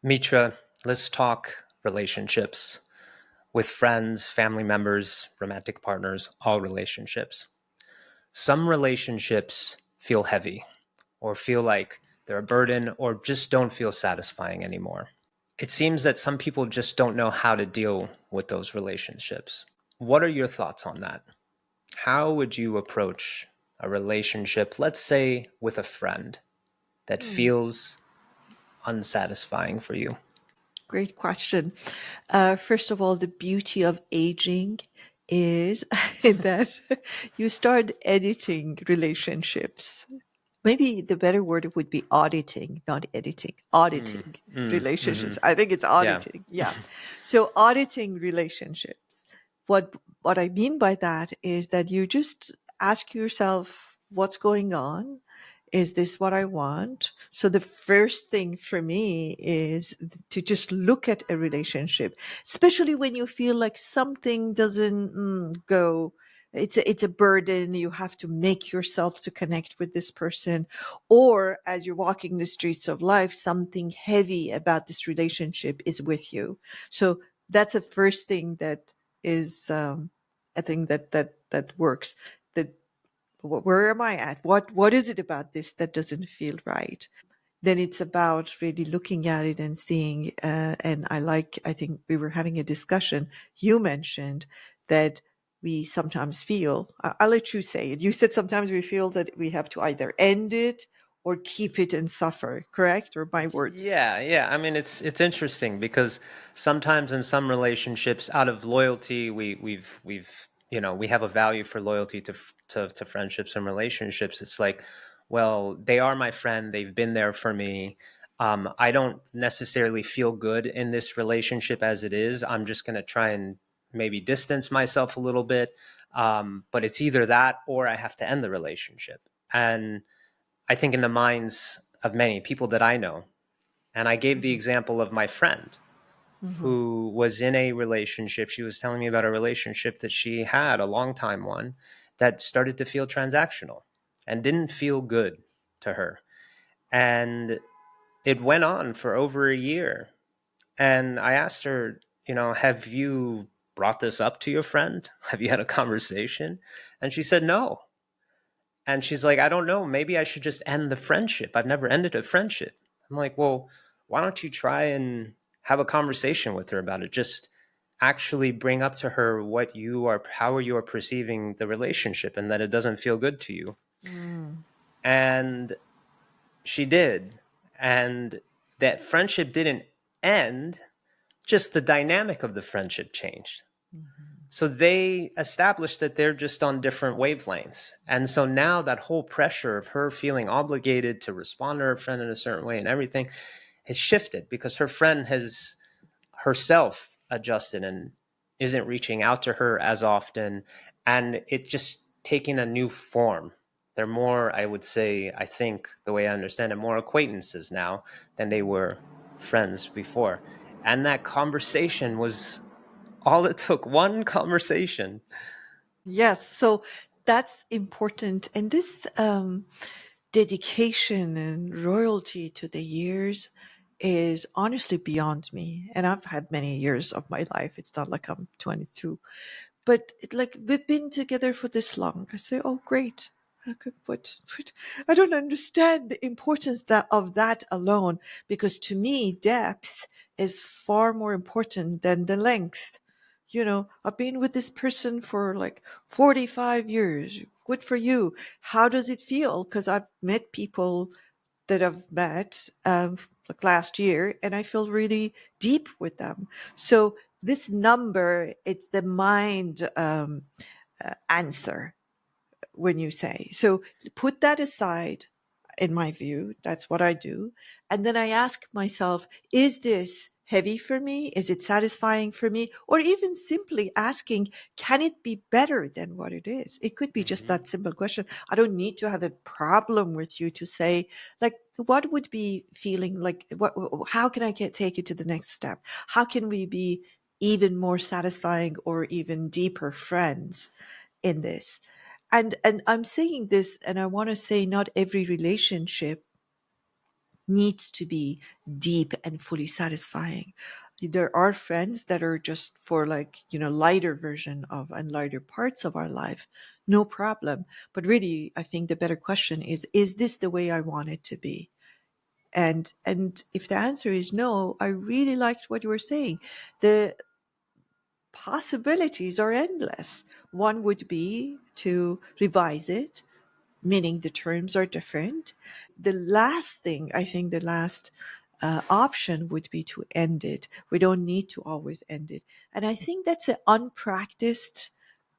Mitra, let's talk relationships with friends, family members, romantic partners, all relationships. Some relationships feel heavy or feel like they're a burden or just don't feel satisfying anymore. It seems that some people just don't know how to deal with those relationships. What are your thoughts on that? How would you approach a relationship, let's say with a friend, that Hmm, feels unsatisfying for you? great question. First of all, the beauty of aging is that you start editing relationships. Maybe the better word would be auditing, not editing, Mm, auditing mm-hmm. relationships. I think it's Yeah. auditing. Yeah. So auditing relationships. What what I mean by that is that you just ask yourself what's going on. Is this what I want? So the first thing for me is to just look at a relationship, especially when you feel like something doesn't go. It's a burden. You have to make yourself to connect with this person, or as you're walking the streets of life, something heavy about this relationship is with you. So that's the first thing that is, I think that works. That where am I at? What is it about this that doesn't feel right? Then it's about really looking at it and seeing. And I think we were having a discussion. You mentioned that we sometimes feel. I'll let you say it. You said sometimes we feel that we have to either end it or keep it and suffer. Correct, or my words? Yeah. I mean, it's interesting because sometimes in some relationships, out of loyalty, we have a value for loyalty to friendships and relationships. It's like, well, they are my friend. They've been there for me. I don't necessarily feel good in this relationship as it is. I'm just going to try and maybe distance myself a little bit. But it's either that or I have to end the relationship. And I think in the minds of many people that I know, and I gave the Hmm. example of my friend Hmm. who was in a relationship. She was telling me about a relationship that she had, a long time one, that started to feel transactional and didn't feel good to her. And it went on for over a year. And I asked her, have you brought this up to your friend? Have you had a conversation? And she said no. And she's like, I don't know. Maybe I should just end the friendship. I've never ended a friendship. I'm like, well, why don't you try and have a conversation with her about it? Just actually bring up to her how you are perceiving the relationship and that it doesn't feel good to you. Mm. And she did. And that friendship didn't end, just the dynamic of the friendship changed. Mhm. So they established that they're just on different wavelengths. And so now that whole pressure of her feeling obligated to respond to her friend in a certain way and everything has shifted because her friend has herself adjusted and isn't reaching out to her as often. And it's just taking a new form. They're more, I would say, I think the way I understand it, more acquaintances now than they were friends before. And that conversation was all it took, one conversation. Yes, so that's important. And this dedication and loyalty to the years is honestly beyond me. And I've had many years of my life. It's not like I'm 22, but like we've been together for this long. I say, oh, great. But I don't understand the importance of that alone, because to me, depth is far more important than the length. I've been with this person for like 45 years. Good for you. How does it feel? Because I've met people that I've met like last year, and I feel really deep with them. So this number, it's the mind answer when you say. So put that aside. In my view, that's what I do. And then I ask myself, is this heavy for me? Is it satisfying for me? Or even simply asking, can it be better than what it is? It could be just Mm-hmm. that simple question. I don't need to have a problem with you to say, like, what would be feeling like, how can I take you to the next step? How can we be even more satisfying or even deeper friends in this? And I'm saying this, and I want to say not every relationship needs to be deep and fully satisfying. There are friends that are just for, like, lighter version of and lighter parts of our life. No problem. But really, I think the better question is this the way I want it to be? And if the answer is no, I really liked what you were saying. The possibilities are endless. One would be to revise it, meaning the terms are different. The last thing, I think, the last option would be to end it. We don't need to always end it. And I think that's an unpracticed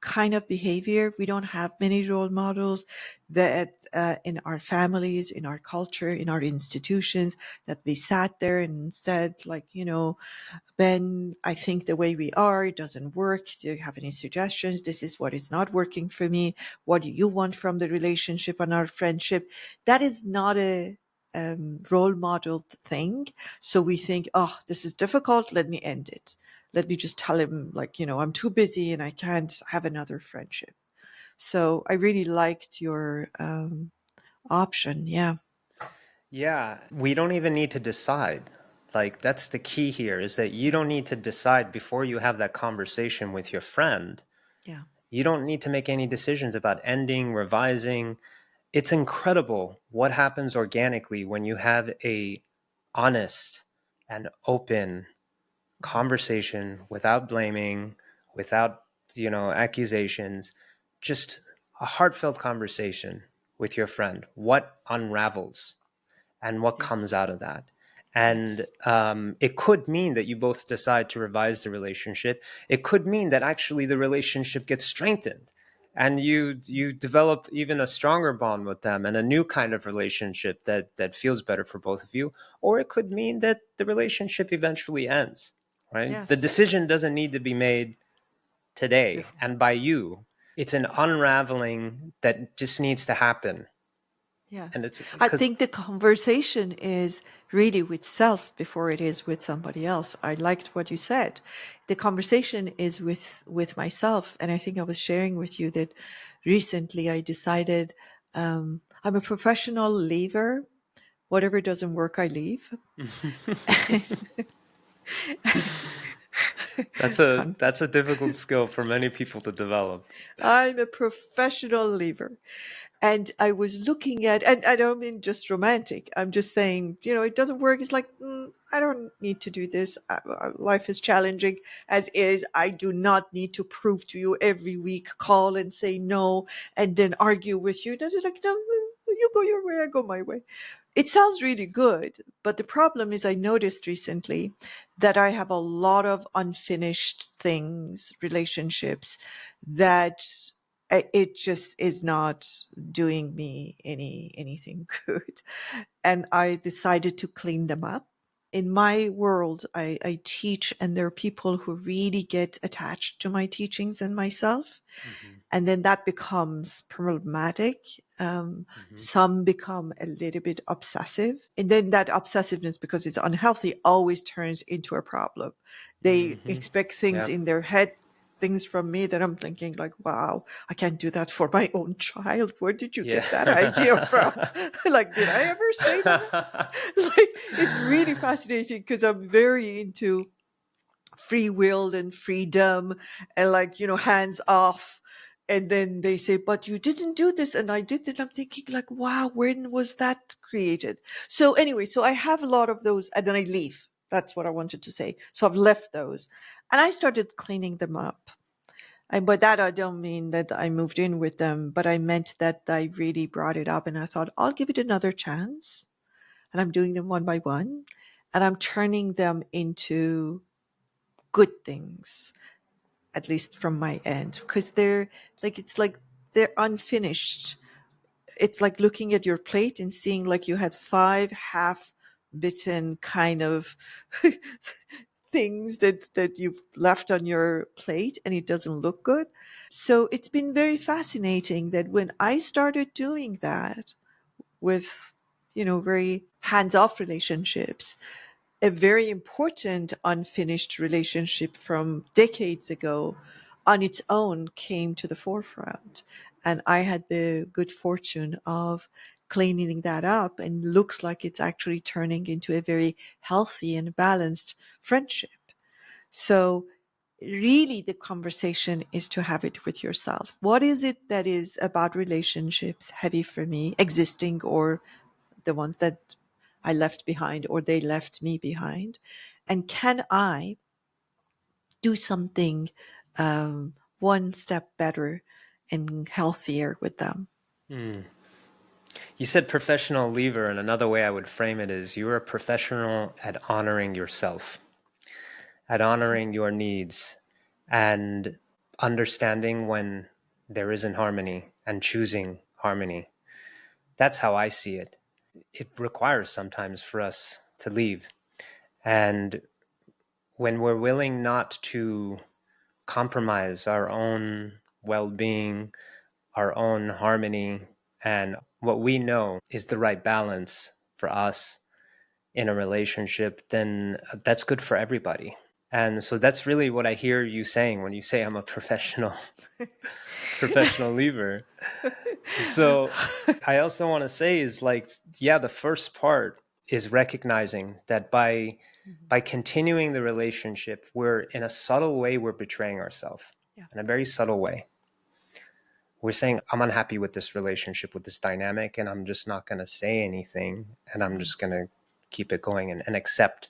kind of behavior. We don't have many role models that in our families, in our culture, in our institutions, that we sat there and said, like, Ben, I think the way we are, it doesn't work. Do you have any suggestions? This is what is not working for me. What do you want from the relationship and our friendship? That is not a role model thing. So we think, oh, this is difficult. Let me end it. Let me just tell him, like, I'm too busy and I can't have another friendship. So I really liked your option. Yeah. Yeah, we don't even need to decide. Like, that's the key here, is that you don't need to decide before you have that conversation with your friend. Yeah. You don't need to make any decisions about ending, revising. It's incredible what happens organically when you have a honest and open conversation without blaming, without, accusations, just a heartfelt conversation with your friend. What unravels and what Yes. comes out of that. Yes. And it could mean that you both decide to revise the relationship. It could mean that actually the relationship gets strengthened and you develop even a stronger bond with them and a new kind of relationship that feels better for both of you. Or it could mean that the relationship eventually ends, right? The Yes. decision doesn't need to be made today Before. and by you. It's an unraveling that just needs to happen. And Yes. it's I because think the conversation is really with self before it is with somebody else. I liked what you said. The conversation is with myself. And I think I was sharing with you that recently I decided I'm a professional leaver. Whatever doesn't work, I leave. Con- that's a difficult skill for many people to develop. I'm a professional leaver. And I was looking at, and I don't mean just romantic. I'm just saying, it doesn't work. It's like, I don't need to do this. Life is challenging as is. I do not need to prove to you every week, call and say no, and then argue with you. That's like, no, you go your way, I go my way. It sounds really good, but the problem is I noticed recently that I have a lot of unfinished things, relationships that it just is not doing me anything good. And I decided to clean them up. In my world, I teach, and there are people who really get attached to my teachings and myself. Hmm. And then that becomes problematic. Hmm. Some become a little bit obsessive. And then that obsessiveness, because it's unhealthy, always turns into a problem. They Hmm. expect things Yeah. in their head, things from me that I'm thinking like, wow, I can't do that for my own child. Where did you Yeah. get that idea from? Like, did I ever say that? Like, it's really fascinating because I'm very into free will and freedom and, like, hands off. And then they say, but you didn't do this and I did it. I'm thinking like, wow, when was that created? So anyway, so I have a lot of those and then I leave. That's what I wanted to say. So I've left those and I started cleaning them up. And by that, I don't mean that I moved in with them, but I meant that I really brought it up and I thought, I'll give it another chance. And I'm doing them one by one and I'm turning them into good things, at least from my end, because it's like they're unfinished. It's like looking at your plate and seeing like you had five half bitten kind of things that you've left on your plate and it doesn't look good. So it's been very fascinating that when I started doing that with, very hands off relationships, a very important unfinished relationship from decades ago on its own came to the forefront. And I had the good fortune of cleaning that up, and looks like it's actually turning into a very healthy and balanced friendship. So really the conversation is to have it with yourself. What is it that is about relationships heavy for me, existing or the ones that I left behind or they left me behind? And can I do something one step better and healthier with them? Mm. You said professional lever, and another way I would frame it is you're a professional at honoring yourself, at honoring your needs, and understanding when there isn't harmony and choosing harmony. That's how I see it. It requires sometimes for us to leave. And when we're willing not to compromise our own well being, our own harmony, and what we know is the right balance for us in a relationship, then that's good for everybody. And so that's really what I hear you saying when you say I'm a professional lever. So I also want to say is like, yeah, the first part is recognizing that by continuing the relationship, we're in a subtle way, we're betraying ourselves Yeah. in a very subtle way. We're saying, I'm unhappy with this relationship, with this dynamic, and I'm just not going to say anything. And I'm just going to keep it going and accept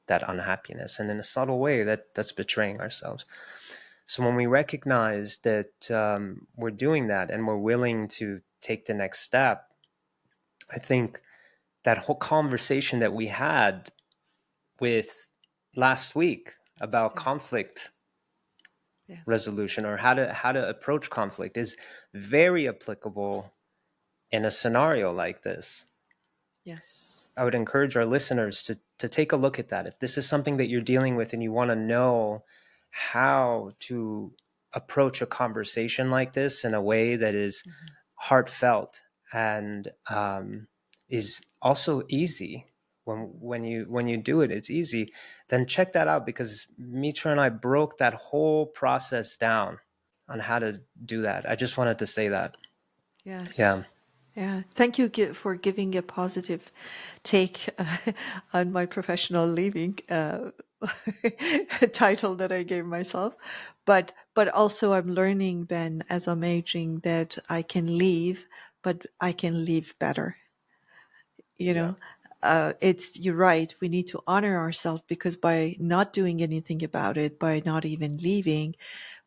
that unhappiness. And in a subtle way, that's betraying ourselves. So when we recognize that we're doing that and we're willing to take the next step, I think that whole conversation that we had with last week about Yeah. conflict Yes. resolution or how to approach conflict is very applicable in a scenario like this. Yes. I would encourage our listeners to take a look at that. If this is something that you're dealing with and you want to know how to approach a conversation like this in a way that is heartfelt and is also easy, when you do it, it's easy. Then check that out, because Mitra and I broke that whole process down on how to do that. I just wanted to say that. Yes. Yeah. Yeah. Thank you for giving a positive take on my professional leaving title that I gave myself. But also I'm learning, Ben, as I'm aging, that I can leave, but I can leave better. You Yeah. know, it's, you're right. We need to honor ourselves, because by not doing anything about it, by not even leaving,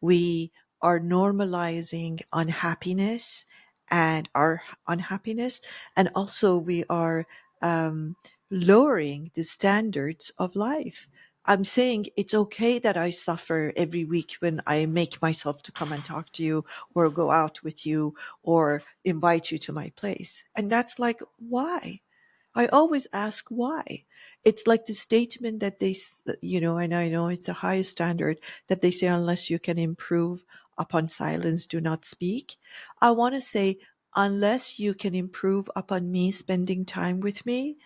we are normalizing unhappiness and our unhappiness. And also we are um, lowering the standards of life. I'm saying it's okay that I suffer every week when I make myself to come and talk to you or go out with you or invite you to my place. And that's like, why? I always ask why. It's like the statement that and I know it's a high standard that they say, unless you can improve upon silence, do not speak. I want to say, unless you can improve upon me spending time with me,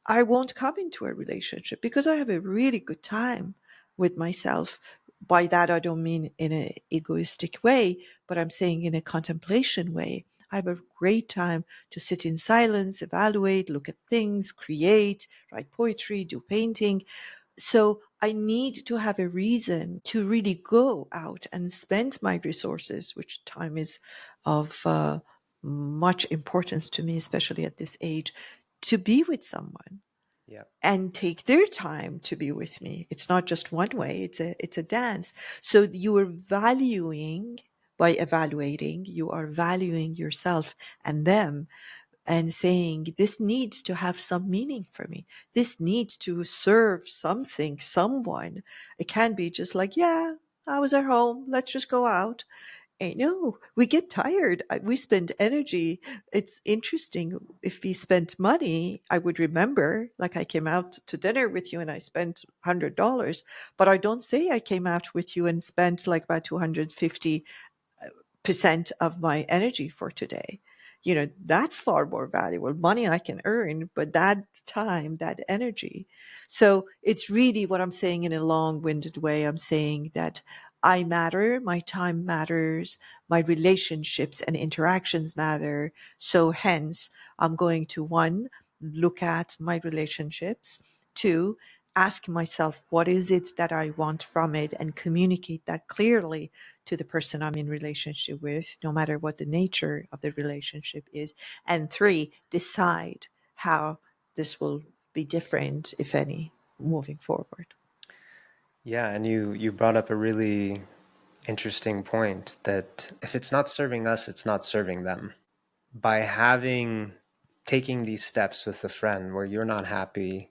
I won't come into a relationship, because I have a really good time with myself. By that, I don't mean in an egoistic way, but I'm saying in a contemplation way. I have a great time to sit in silence, evaluate, look at things, create, write poetry, do painting. So I need to have a reason to really go out and spend my resources, which time is of much importance to me, especially at this age, to be with someone Yeah. and take their time to be with me. It's not just one way, it's a dance. So you are valuing, by evaluating, you are valuing yourself and them, and saying, this needs to have some meaning for me. This needs to serve something, someone. It can't be just like, yeah, I was at home, let's just go out. I know we get tired. We spend energy. It's interesting. If we spent money, I would remember, like I came out to dinner with you and I spent $100, but I don't say I came out with you and spent like about 250% of my energy for today. That's far more valuable. Money I can earn, but that time, that energy. So it's really what I'm saying in a long winded way. I'm saying that I matter, my time matters, my relationships and interactions matter. So hence, I'm going to, one, look at my relationships, two, ask myself what is it that I want from it and communicate that clearly to the person I'm in relationship with, no matter what the nature of the relationship is. And three, decide how this will be different, if any, moving forward. Yeah, and you brought up a really interesting point that if it's not serving us, it's not serving them. By taking these steps with a friend where you're not happy,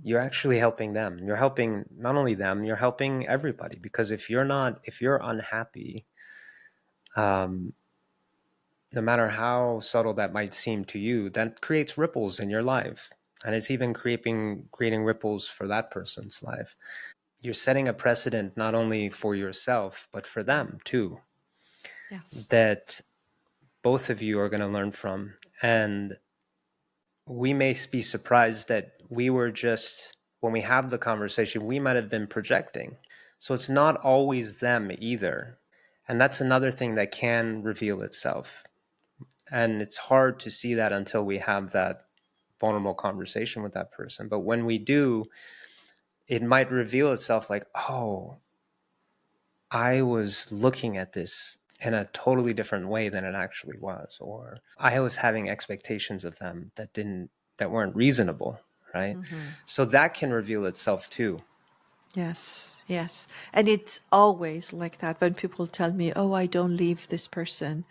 you're actually helping them. You're helping not only them, you're helping everybody. Because if you're unhappy, um, no matter how subtle that might seem to you, that creates ripples in your life. And it's even creating ripples for that person's life. You're setting a precedent not only for yourself, but for them too, Yes. that both of you are going to learn from. And we may be surprised that when we have the conversation, we might have been projecting. So it's not always them either. And that's another thing that can reveal itself. And it's hard to see that until we have that vulnerable conversation with that person. But when we do, it might reveal itself like, oh, I was looking at this in a totally different way than it actually was, or I was having expectations of them that weren't reasonable, right? Mm-hmm. So that can reveal itself too. Yes, yes. And it's always like that when people tell me, oh, I don't leave this person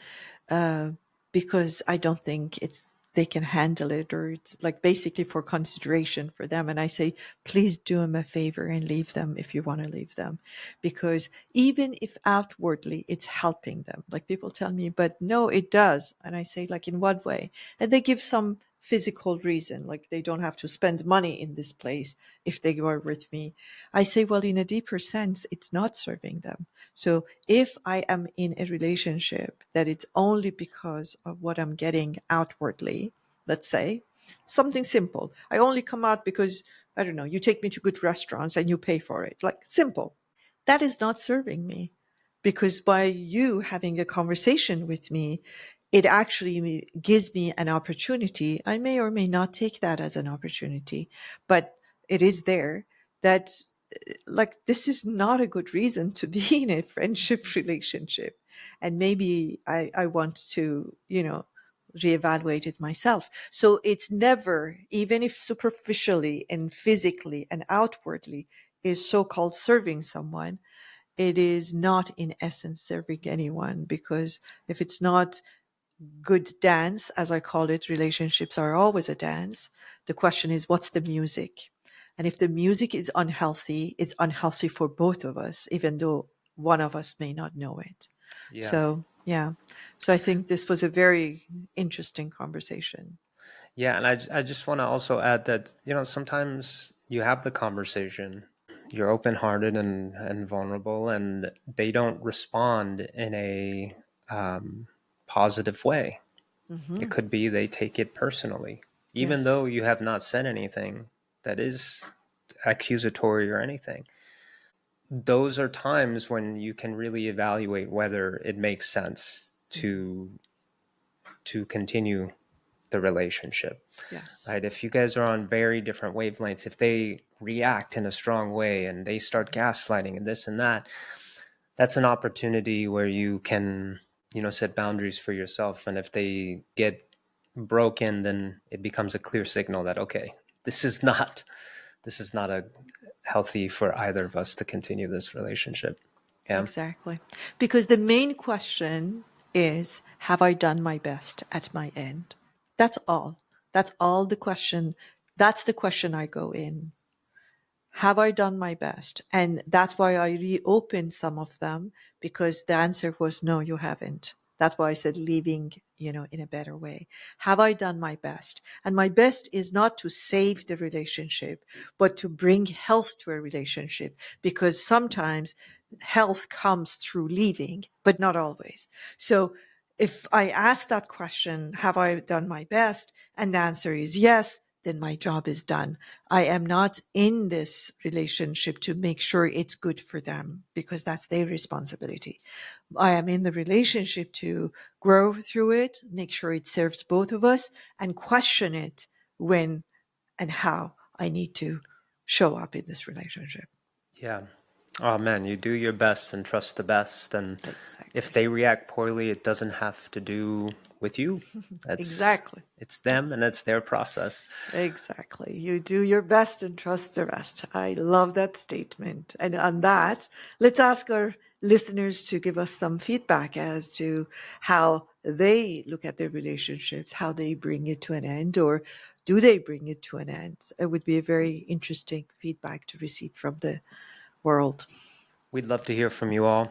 uh, because I don't think they can handle it, or it's like basically for consideration for them. And I say, please do them a favor and leave them if you want to leave them. Because even if outwardly it's helping them, like people tell me, but no, it does. And I say, like, in what way? And they give some physical reason, like they don't have to spend money in this place if they are with me. I say, well, in a deeper sense, it's not serving them. So if I am in a relationship that it's only because of what I'm getting outwardly, let's say something simple. I only come out because, I don't know, you take me to good restaurants and you pay for it. Like simple. That is not serving me, because by you having a conversation with me, it actually gives me an opportunity. I may or may not take that as an opportunity, but it is there that, like, this is not a good reason to be in a friendship relationship. And maybe I want to, reevaluate it myself. So it's never, even if superficially and physically and outwardly is so-called serving someone, it is not in essence serving anyone. Because if it's not good dance, as I call it, relationships are always a dance. The question is, what's the music? And if the music is unhealthy, it's unhealthy for both of us, even though one of us may not know it. Yeah. So, yeah. So I think this was a very interesting conversation. Yeah. And I just want to also add that, sometimes you have the conversation, you're open hearted and vulnerable, and they don't respond in a positive way. It Hmm. could be they take it personally, even though Yes. you have not said anything that is accusatory or anything. Those are times when you can really evaluate whether it makes sense Hmm. to continue the relationship. Yes. Right? If you guys are on very different wavelengths, if they react in a strong way and they start gaslighting and this and that, that's an opportunity where you can, set boundaries for yourself. And if they get broken, then it becomes a clear signal that, okay, this is not a healthy for either of us to continue this relationship. Yeah. Exactly. Because the main question is, have I done my best at my end? That's all. That's all the question. That's the question I go in. Have I done my best? And that's why I reopened some of them, because the answer was no, you haven't. That's why I said leaving, in a better way. Have I done my best? And my best is not to save the relationship, but to bring health to a relationship, because sometimes health comes through leaving, but not always. So if I ask that question, have I done my best? And the answer is yes, then my job is done. I am not in this relationship to make sure it's good for them, because that's their responsibility. I am in the relationship to grow through it, make sure it serves both of us, and question it when and how I need to show up in this relationship. Yeah. Oh man, you do your best and trust the best. And if Exactly. they react poorly, it doesn't have to do with you. Exactly. It's them and it's their process. Exactly. You do your best and trust the rest. I love that statement. And on that, let's ask our listeners to give us some feedback as to how they look at their relationships, how they bring it to an end, or do they bring it to an end? It would be a very interesting feedback to receive from the world. We'd love to hear from you all.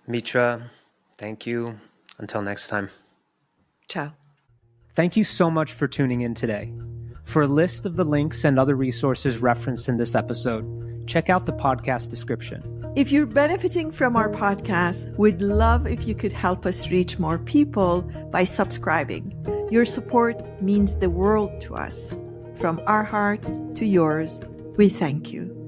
Mitra, thank you. Until next time. Ciao. Thank you so much for tuning in today. For a list of the links and other resources referenced in this episode, check out the podcast description. If you're benefiting from our podcast, we'd love if you could help us reach more people by subscribing. Your support means the world to us. From our hearts to yours, we thank you.